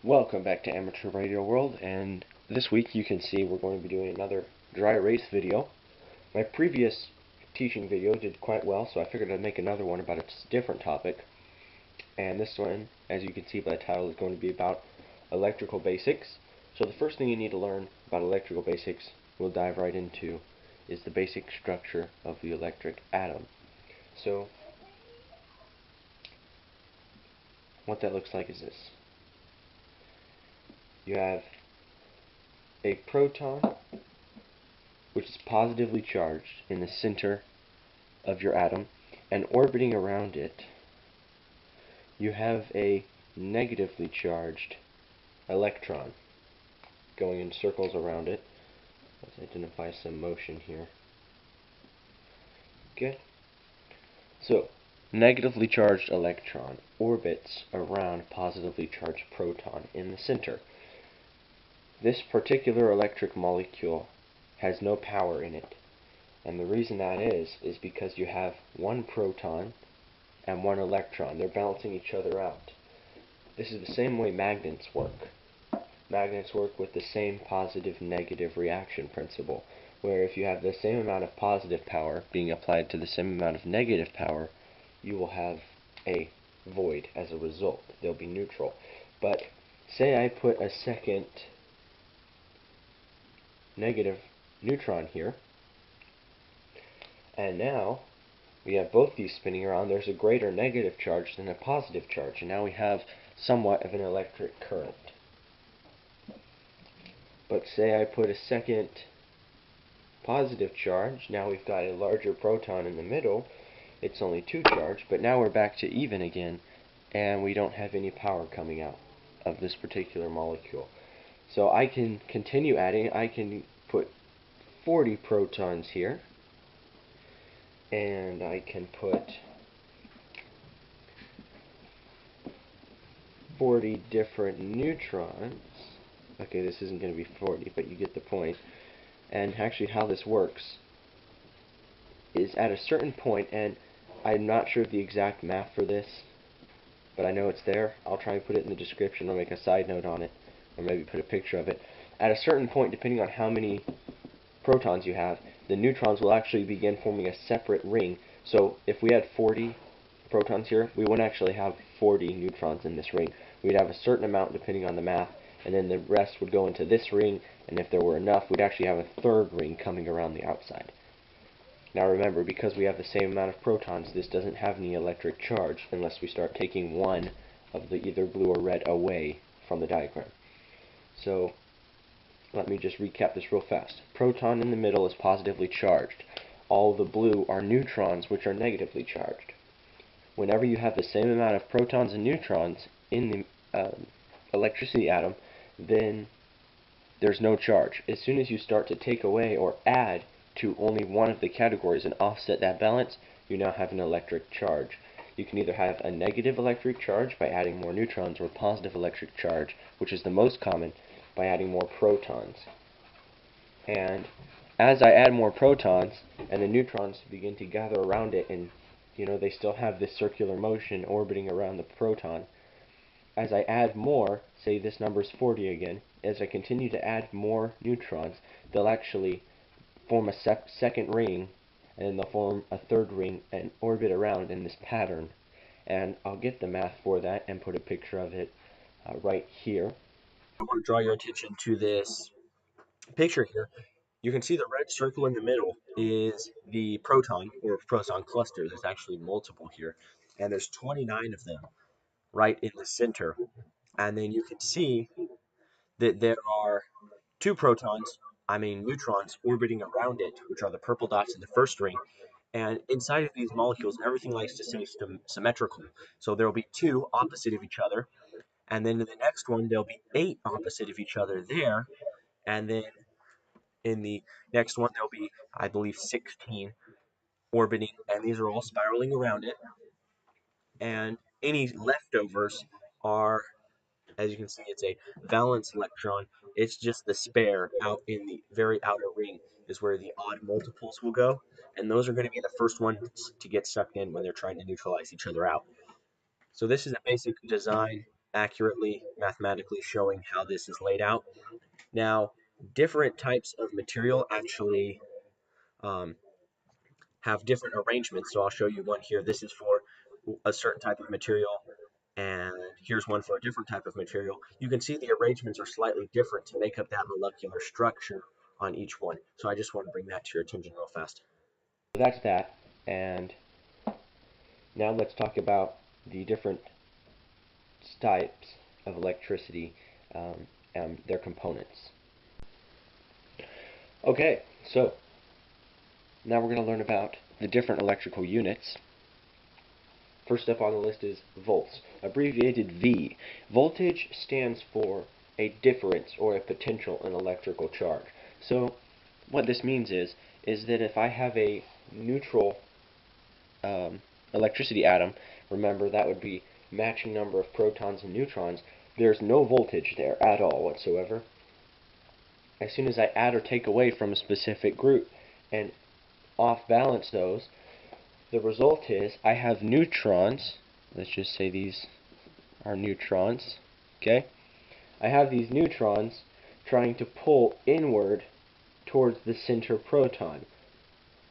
Welcome back to Amateur Radio World, and this week you can see we're going to be doing another dry erase video. My previous teaching video did quite well, so I figured I'd make another one about a different topic. And this one, as you can see by the title, is going to be about electrical basics. So the first thing you need to learn about electrical basics, we'll dive right into, is the basic structure of the electric atom. So what that looks like is this. You have a proton, which is positively charged in the center of your atom, and orbiting around it, you have a negatively charged electron going in circles around it. Let's identify some motion here. Okay. So, negatively charged electron orbits around positively charged proton in the center. This particular electric molecule has no power in it. And the reason that is because you have one proton and one electron. They're balancing each other out. This is the same way magnets work. Magnets work with the same positive-negative reaction principle, where if you have the same amount of positive power being applied to the same amount of negative power, you will have a void as a result. They'll be neutral. But say I put a second negative neutron here, and now we have both these spinning around. There's a greater negative charge than a positive charge, and now we have somewhat of an electric current. But say I put a second positive charge, now we've got a larger proton in the middle. It's only 2 charged, but now we're back to even again, and we don't have any power coming out of this particular molecule. So I can continue adding. I can put 40 protons here, and I can put 40 different neutrons. Okay, this isn't going to be 40, but you get the point. And actually how this works is at a certain point, and I'm not sure of the exact math for this, but I know it's there. I'll try and put it in the description or make a side note on it, or maybe put a picture of it. At a certain point, depending on how many protons you have, the neutrons will actually begin forming a separate ring. So if we had 40 protons here, we wouldn't actually have 40 neutrons in this ring. We'd have a certain amount depending on the math, and then the rest would go into this ring, and if there were enough, we'd actually have a third ring coming around the outside. Now remember, because we have the same amount of protons, this doesn't have any electric charge unless we start taking one of the either blue or red away from the diagram. So let me just recap this real fast. Proton in the middle is positively charged. All the blue are neutrons, which are negatively charged. Whenever you have the same amount of protons and neutrons in the electricity atom, then there's no charge. As soon as you start to take away or add to only one of the categories and offset that balance, you now have an electric charge. You can either have a negative electric charge by adding more neutrons, or a positive electric charge, which is the most common, by adding more protons. And as I add more protons and the neutrons begin to gather around it, and they still have this circular motion orbiting around the proton, as I add more, say this number is 40 again, as I continue to add more neutrons, they'll actually form a second ring, and then they'll form a third ring and orbit around in this pattern. And I'll get the math for that and put a picture of it right here. I want to draw your attention to this picture here. You can see the red circle in the middle is the proton, or proton cluster. There's actually multiple here, and there's 29 of them right in the center. And then you can see that there are neutrons orbiting around it, which are the purple dots in the first ring. And inside of these molecules, everything likes to stay symmetrical. So there will be 2 opposite of each other, and then in the next one, there'll be 8 opposite of each other there, and then in the next one, there'll be, I believe, 16 orbiting, and these are all spiraling around it. And any leftovers are, as you can see, it's a valence electron. It's just the spare out in the very outer ring is where the odd multiples will go, and those are going to be the first ones to get sucked in when they're trying to neutralize each other out. So this is a basic design accurately mathematically showing how this is laid out. Now, different types of material actually um, have different arrangements. So I'll show you one here. This is for a certain type of material, and here's one for a different type of material. You can see the arrangements are slightly different to make up that molecular structure on each one. So I just want to bring that to your attention real fast. So that's that. And now let's talk about the different types of electricity and their components. Okay, so now we're going to learn about the different electrical units. First up on the list is volts, abbreviated V. Voltage stands for a difference or a potential in electrical charge. So what this means is that if I have a neutral electricity atom, remember that would be matching number of protons and neutrons, there's no voltage there at all whatsoever. As soon as I add or take away from a specific group and off balance those, the result is I have neutrons. Let's just say these are neutrons. Okay? I have these neutrons trying to pull inward towards the center proton.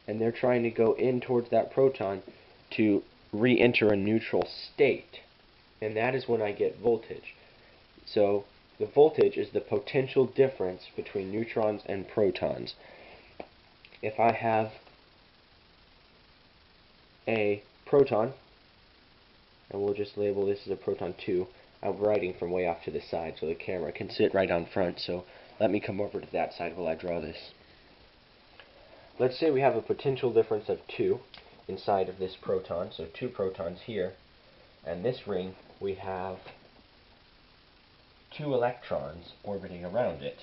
And they're trying to go in towards that proton to re-enter a neutral state. And that is when I get voltage. So the voltage is the potential difference between neutrons and protons. If I have a proton, and we'll just label this as a proton 2, I'm writing from way off to the side so the camera can sit right on front, so let me come over to that side while I draw this. Let's say we have a potential difference of 2 inside of this proton, so 2 protons here, and this ring we have 2 electrons orbiting around it.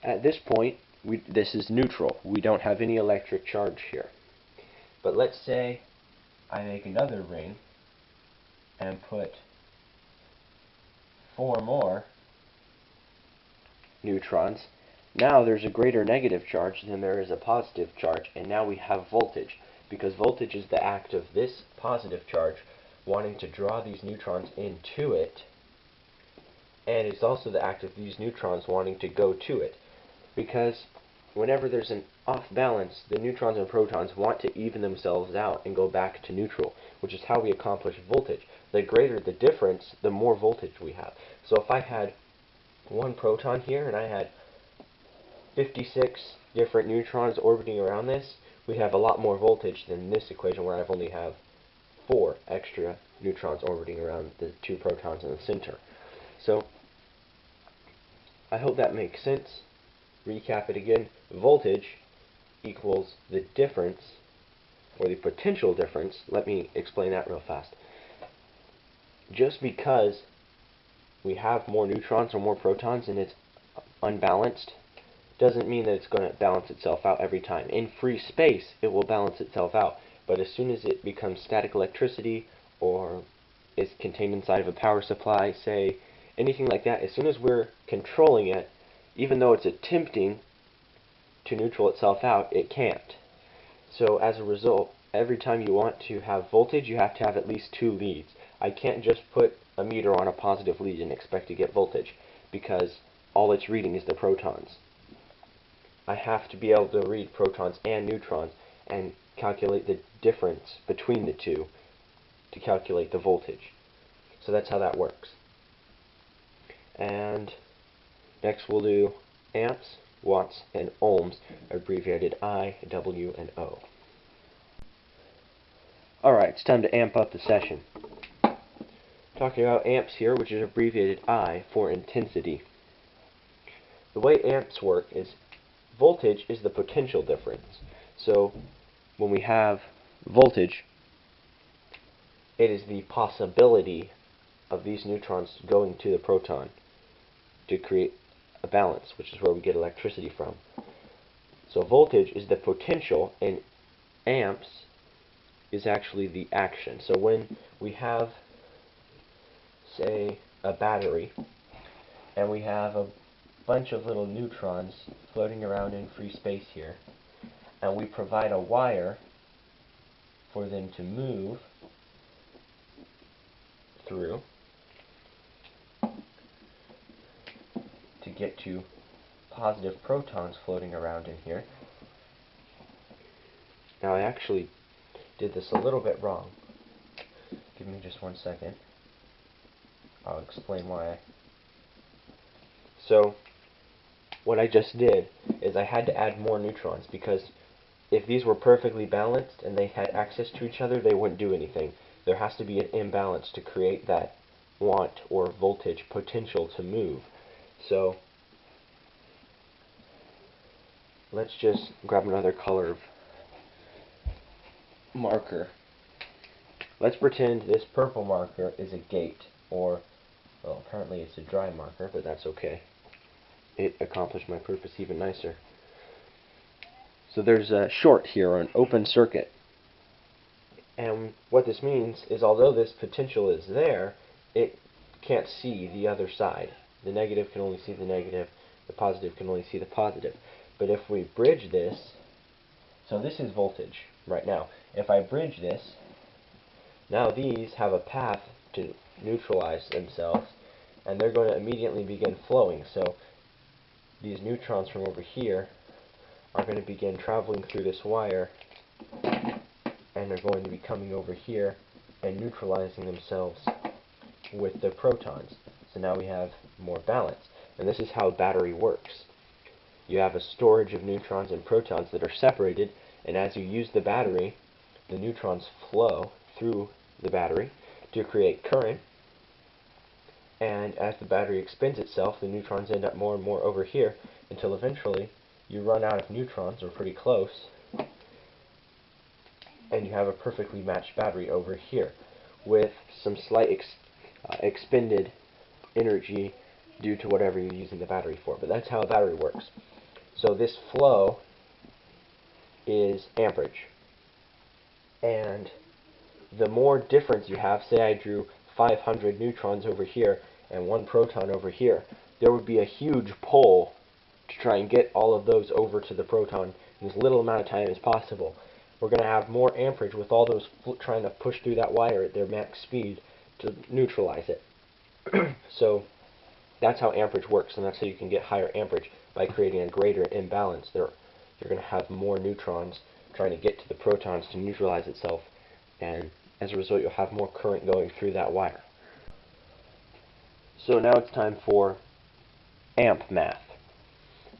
At this point, this is neutral. We don't have any electric charge here. But let's say I make another ring and put 4 more neutrons. Now there's a greater negative charge than there is a positive charge, and now we have voltage, because voltage is the act of this positive charge wanting to draw these neutrons into it, and it's also the act of these neutrons wanting to go to it, because whenever there's an off balance, the neutrons and protons want to even themselves out and go back to neutral, which is how we accomplish voltage. The greater the difference, the more voltage we have. So if I had 1 proton here and I had 56 different neutrons orbiting around this, we have a lot more voltage than this equation where I've only have 4 extra neutrons orbiting around the 2 protons in the center. So I hope that makes sense. Recap it again. Voltage equals the difference, or the potential difference. Let me explain that real fast. Just because we have more neutrons or more protons and it's unbalanced doesn't mean that it's going to balance itself out every time. In free space, it will balance itself out. But as soon as it becomes static electricity, or is contained inside of a power supply, say, anything like that, as soon as we're controlling it, even though it's attempting to neutral itself out, it can't. So as a result, every time you want to have voltage, you have to have at least 2 leads. I can't just put a meter on a positive lead and expect to get voltage, because all it's reading is the protons. I have to be able to read protons and neutrons and calculate the difference between the two to calculate the voltage. So that's how that works. And next we'll do amps, watts, and ohms, abbreviated I, W, and O. Alright, it's time to amp up the session. Talking about amps here, which is abbreviated I for intensity. The way amps work is voltage is the potential difference. So when we have voltage, it is the possibility of these neutrons going to the proton to create a balance, which is where we get electricity from. So voltage is the potential, and amps is actually the action. So when we have, say, a battery, and we have a bunch of little neutrons floating around in free space here, and we provide a wire for them to move through, get to positive protons floating around in here. Now I actually did this a little bit wrong. Give me just 1 second. I'll explain why. So what I just did is I had to add more neutrons, because if these were perfectly balanced and they had access to each other, they wouldn't do anything. There has to be an imbalance to create that want or voltage potential to move. So let's just grab another color of marker. Let's pretend this purple marker is a gate, or, well, apparently it's a dry marker, but that's okay. It accomplished my purpose even nicer. So there's a short here, or an open circuit. And what this means is, although this potential is there, it can't see the other side. The negative can only see the negative, the positive can only see the positive. But if we bridge this, so this is voltage right now. If I bridge this, now these have a path to neutralize themselves, and they're going to immediately begin flowing. So these neutrons from over here are going to begin traveling through this wire, and they're going to be coming over here and neutralizing themselves with the protons. So now we have more balance. And this is how a battery works. You have a storage of neutrons and protons that are separated, and as you use the battery, the neutrons flow through the battery to create current, and as the battery expends itself, the neutrons end up more and more over here, until eventually you run out of neutrons, or pretty close, and you have a perfectly matched battery over here, with some slight expended energy due to whatever you're using the battery for. But that's how a battery works. So this flow is amperage. And the more difference you have, say I drew 500 neutrons over here and 1 proton over here, there would be a huge pull to try and get all of those over to the proton in as little amount of time as possible. We're going to have more amperage with all those trying to push through that wire at their max speed to neutralize it. So that's how amperage works, and that's how you can get higher amperage, by creating a greater imbalance. You're going to have more neutrons trying to get to the protons to neutralize itself, and as a result you'll have more current going through that wire. So now it's time for amp math.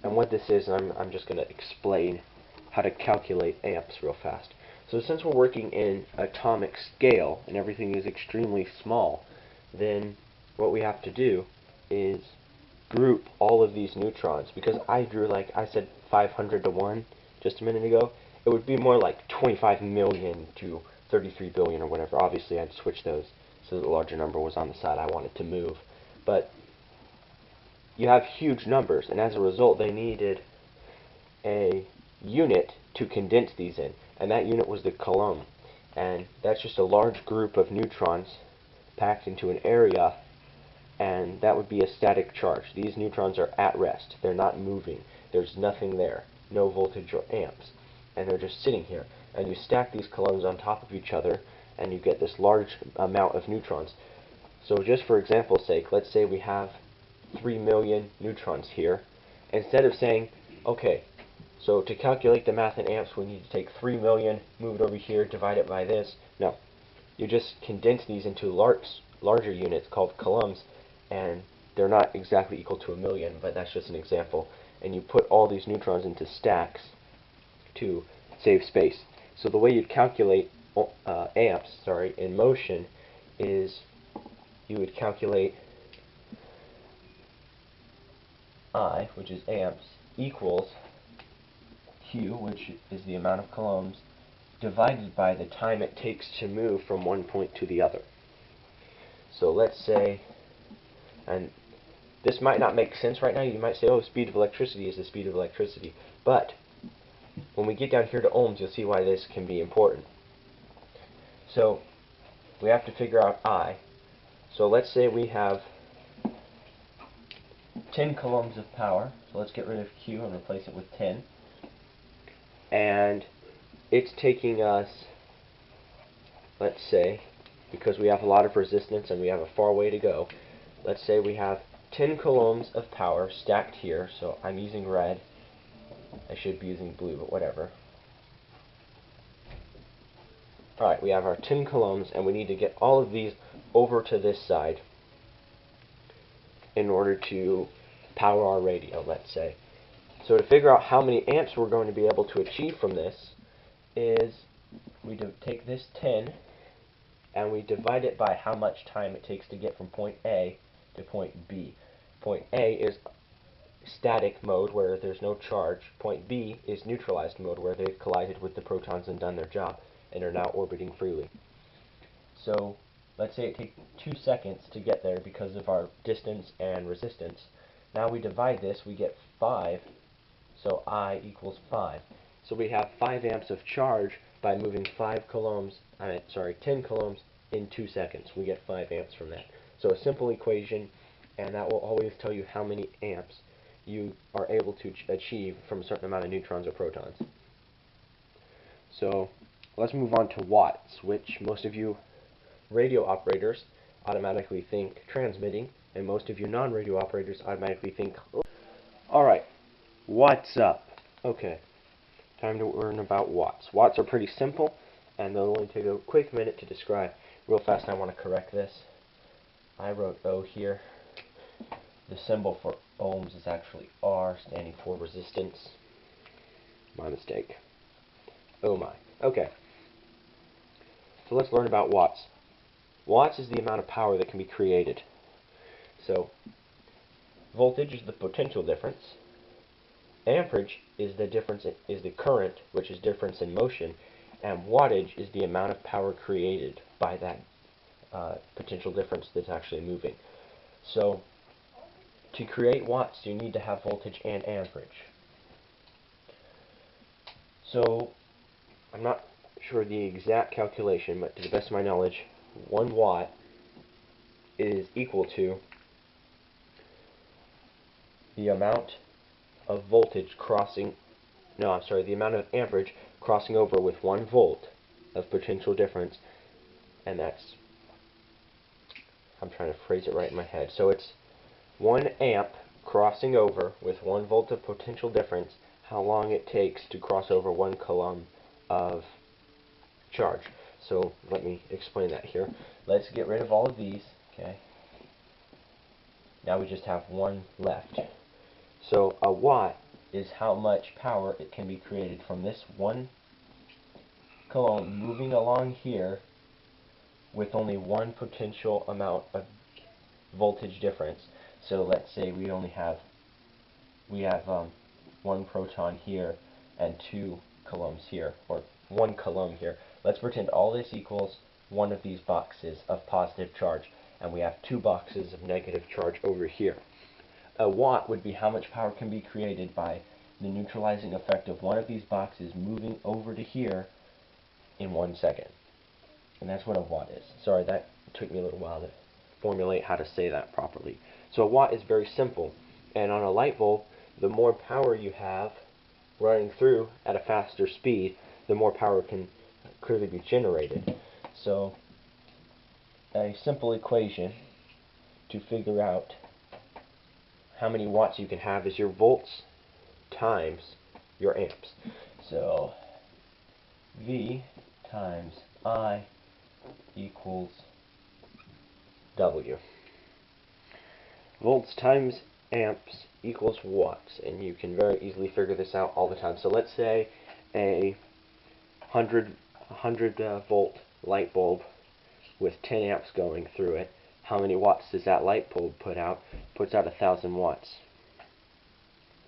And what this is, I'm just going to explain how to calculate amps real fast. So since we're working in atomic scale and everything is extremely small, then what we have to do is group all of these neutrons. Because I drew, like I said, 500 to 1 just a minute ago, it would be more like 25 million to 33 billion or whatever. Obviously I'd switch those so that the larger number was on the side I wanted to move. But you have huge numbers, and as a result they needed a unit to condense these in, and that unit was the coulomb. And that's just a large group of neutrons packed into an area, and that would be a static charge. These neutrons are at rest. They're not moving. There's nothing there, no voltage or amps, and they're just sitting here. And you stack these coulombs on top of each other, and you get this large amount of neutrons. So just for example's sake, let's say we have 3 million neutrons here. Instead of saying, okay, so to calculate the math in amps, we need to take 3 million, move it over here, divide it by this. No, you just condense these into larger units called coulombs, and they're not exactly equal to 1 million, but that's just an example. And you put all these neutrons into stacks to save space. So the way you'd calculate amps, in motion, is you would calculate I, which is amps, equals Q, which is the amount of coulombs, divided by the time it takes to move from one point to the other. So let's say, and this might not make sense right now, you might say, oh, speed of electricity is the speed of electricity. But when we get down here to ohms, you'll see why this can be important. So we have to figure out I. So let's say we have 10 coulombs of power. So let's get rid of Q and replace it with 10. And it's taking us, let's say, because we have a lot of resistance and we have a far way to go, let's say we have 10 coulombs of power stacked here, so I'm using red. I should be using blue, but whatever. Alright, we have our 10 coulombs, and we need to get all of these over to this side in order to power our radio, let's say. So to figure out how many amps we're going to be able to achieve from this is we take this 10 and we divide it by how much time it takes to get from point A to point B. Point A is static mode where there's no charge. Point B is neutralized mode where they've collided with the protons and done their job and are now orbiting freely. So let's say it takes 2 seconds to get there because of our distance and resistance. Now we divide this, we get 5, so I equals 5. So we have 5 amps of charge by moving 10 coulombs in 2 seconds. We get 5 amps from that. So a simple equation, and that will always tell you how many amps you are able to achieve from a certain amount of neutrons or protons. So let's move on to watts, which most of you radio operators automatically think transmitting, and most of you non-radio operators automatically think, alright, what's up? Okay, time to learn about watts. Watts are pretty simple, and they'll only take a quick minute to describe. Real fast, I want to correct this. I wrote O here. The symbol for ohms is actually R, standing for resistance. My mistake. Oh my. Okay. So let's learn about watts. Watts is the amount of power that can be created. So, voltage is the potential difference. Amperage is the current, which is difference in motion, and wattage is the amount of power created by that potential difference that's actually moving. So, to create watts, you need to have voltage and amperage. So, I'm not sure the exact calculation, but to the best of my knowledge, 1 watt is equal to the amount of voltage the amount of amperage crossing over with 1 volt of potential difference, and that's, I'm trying to phrase it right in my head, so it's 1 amp crossing over with 1 volt of potential difference, how long it takes to cross over 1 coulomb of charge. So let me explain that here. Let's get rid of all of these, okay? Now we just have 1 left. So a watt is how much power it can be created from this 1 coulomb moving along here with only 1 potential amount of voltage difference. So let's say we have 1 proton here and 2 coulombs here, or 1 coulomb here. Let's pretend all this equals one of these boxes of positive charge, and we have 2 boxes of negative charge over here. A watt would be how much power can be created by the neutralizing effect of one of these boxes moving over to here in 1 second. And that's what a watt is. Sorry, that took me a little while to formulate how to say that properly. So a watt is very simple, and on a light bulb, the more power you have running through at a faster speed, the more power can clearly be generated. So a simple equation to figure out how many watts you can have is your volts times your amps. So V times I equals W. Volts times amps equals watts, and you can very easily figure this out all the time. So let's say a 100 volt light bulb with 10 amps going through it. How many watts does that light bulb put out? Puts out 1,000 watts.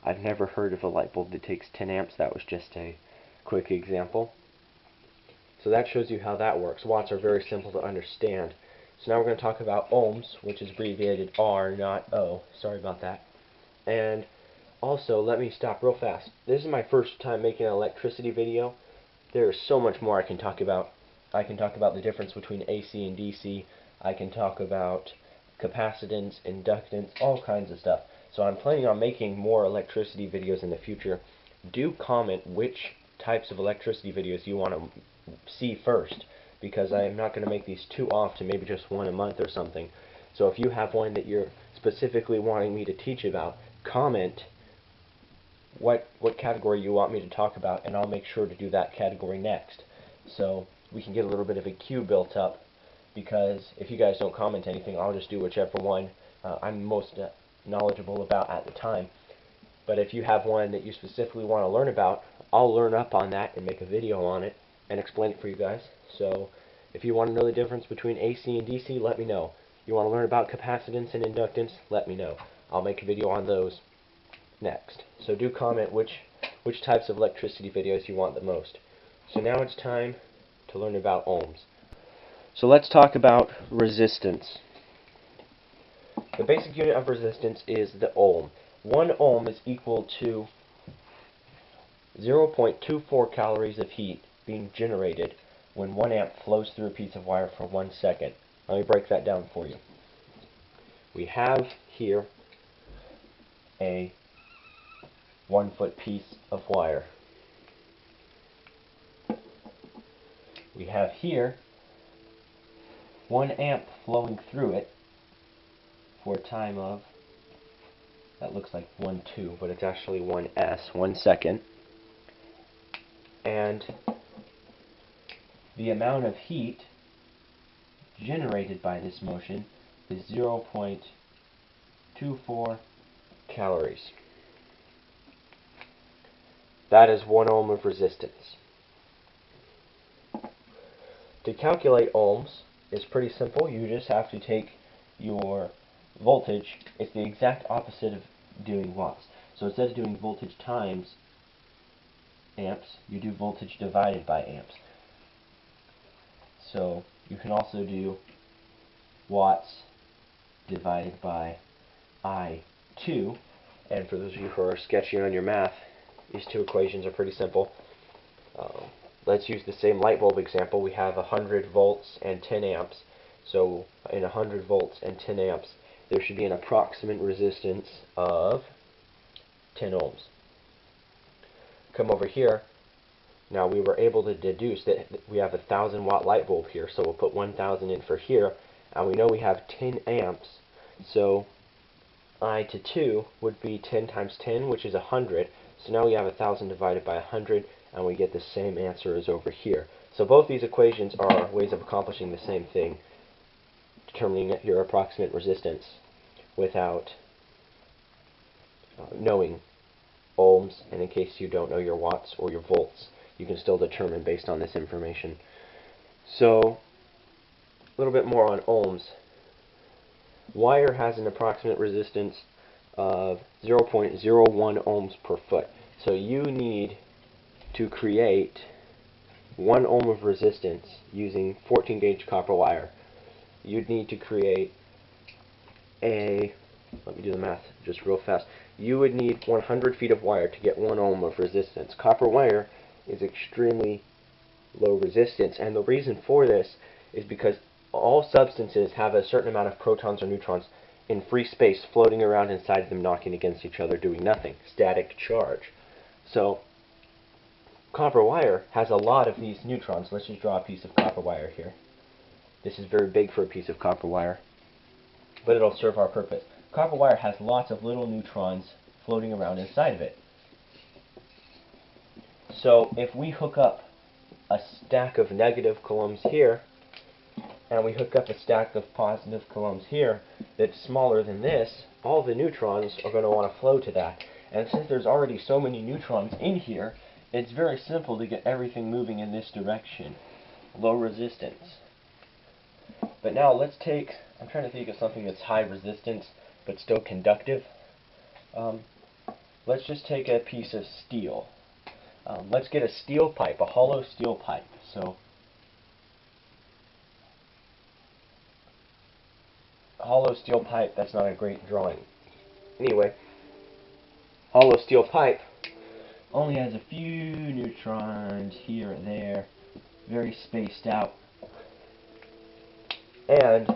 I've never heard of a light bulb that takes 10 amps. That was just a quick example. So that shows you how that works. Watts are very simple to understand. So now we're going to talk about ohms, which is abbreviated R, not O. Sorry about that. And also, let me stop real fast. This is my first time making an electricity video. There is so much more I can talk about. I can talk about the difference between AC and DC. I can talk about capacitance, inductance, all kinds of stuff. So I'm planning on making more electricity videos in the future. Do comment which types of electricity videos you want to see first, because I am not going to make these too often, maybe just 1 a month or something. So if you have one that you're specifically wanting me to teach about, comment what category you want me to talk about, and I'll make sure to do that category next. So we can get a little bit of a queue built up, because if you guys don't comment anything, I'll just do whichever one I'm most knowledgeable about at the time. But if you have one that you specifically want to learn about, I'll learn up on that and make a video on it and explain it for you guys. So if you want to know the difference between AC and DC, let me know. You want to learn about capacitance and inductance, let me know. I'll make a video on those next. So do comment which types of electricity videos you want the most. So now it's time to learn about ohms. So let's talk about resistance. The basic unit of resistance is the ohm. 1 ohm is equal to 0.24 calories of heat being generated when 1 amp flows through a piece of wire for 1 second. Let me break that down for you. We have here a 1-foot piece of wire. We have here 1 amp flowing through it for a time of, that looks like 1-2, but it's actually 1s, 1 second. And the amount of heat generated by this motion is 0.24 calories. That is 1 ohm of resistance. To calculate ohms is pretty simple. You just have to take your voltage. It's the exact opposite of doing watts. So instead of doing voltage times amps, you do voltage divided by amps. So you can also do watts divided by I2. And for those of you who are sketchy on your math, these two equations are pretty simple. Let's use the same light bulb example. We have 100 volts and 10 amps. So in 100 volts and 10 amps, there should be an approximate resistance of 10 ohms. Come over here. Now we were able to deduce that we have a 1,000 watt light bulb here, so we'll put 1,000 in for here, and we know we have 10 amps, so I to 2 would be 10 times 10, which is 100. So now we have 1,000 divided by 100, and we get the same answer as over here. So both these equations are ways of accomplishing the same thing, determining your approximate resistance without knowing ohms, and in case you don't know your watts or your volts, you can still determine based on this information. So a little bit more on ohms. Wire has an approximate resistance of 0.01 ohms per foot. So you need to create 1 ohm of resistance using 14 gauge copper wire. You'd need to create let me do the math just real fast. You would need 100 feet of wire to get 1 ohm of resistance. Copper wire is extremely low resistance, and the reason for this is because all substances have a certain amount of protons or neutrons in free space floating around inside them, knocking against each other, doing nothing. Static charge. So copper wire has a lot of these neutrons. Let's just draw a piece of copper wire here. This is very big for a piece of copper wire, but it'll serve our purpose. Copper wire has lots of little neutrons floating around inside of it. So if we hook up a stack of negative coulombs here, and we hook up a stack of positive coulombs here that's smaller than this, all the neutrons are going to want to flow to that. And since there's already so many neutrons in here, it's very simple to get everything moving in this direction. Low resistance. But now let's take, I'm trying to think of something that's high resistance but still conductive. Let's just take a piece of steel. Let's get a steel pipe, a hollow steel pipe. So hollow steel pipe, that's not a great drawing. Anyway, hollow steel pipe only has a few neutrons here and there, very spaced out. And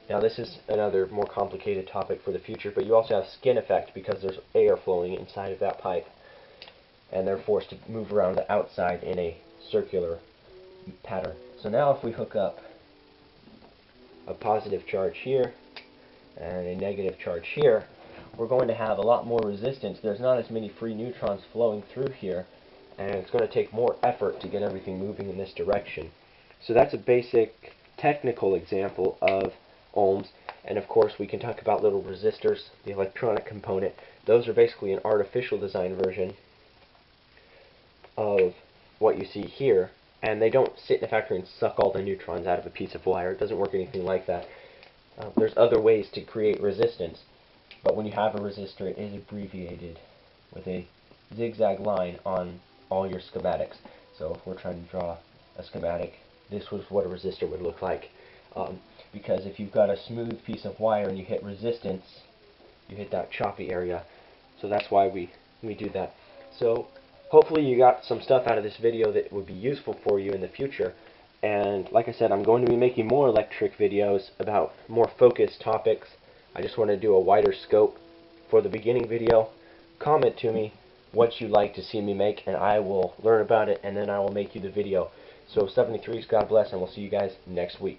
now this is another more complicated topic for the future, but you also have skin effect because there's air flowing inside of that pipe, and they're forced to move around the outside in a circular pattern. So now if we hook up a positive charge here and a negative charge here, we're going to have a lot more resistance. There's not as many free neutrons flowing through here, and it's going to take more effort to get everything moving in this direction. So that's a basic technical example of ohms. And of course we can talk about little resistors, the electronic component. Those are basically an artificial design version of what you see here, and they don't sit in a factory and suck all the neutrons out of a piece of wire. It doesn't work anything like that. There's other ways to create resistance, but when you have a resistor, it is abbreviated with a zigzag line on all your schematics. So if we're trying to draw a schematic, this was what a resistor would look like. Because if you've got a smooth piece of wire and you hit resistance, you hit that choppy area. So that's why we do that. So hopefully you got some stuff out of this video that would be useful for you in the future. And like I said, I'm going to be making more electric videos about more focused topics. I just want to do a wider scope. For the beginning video, comment to me what you'd like to see me make, and I will learn about it, and then I will make you the video. So 73's God bless, and we'll see you guys next week.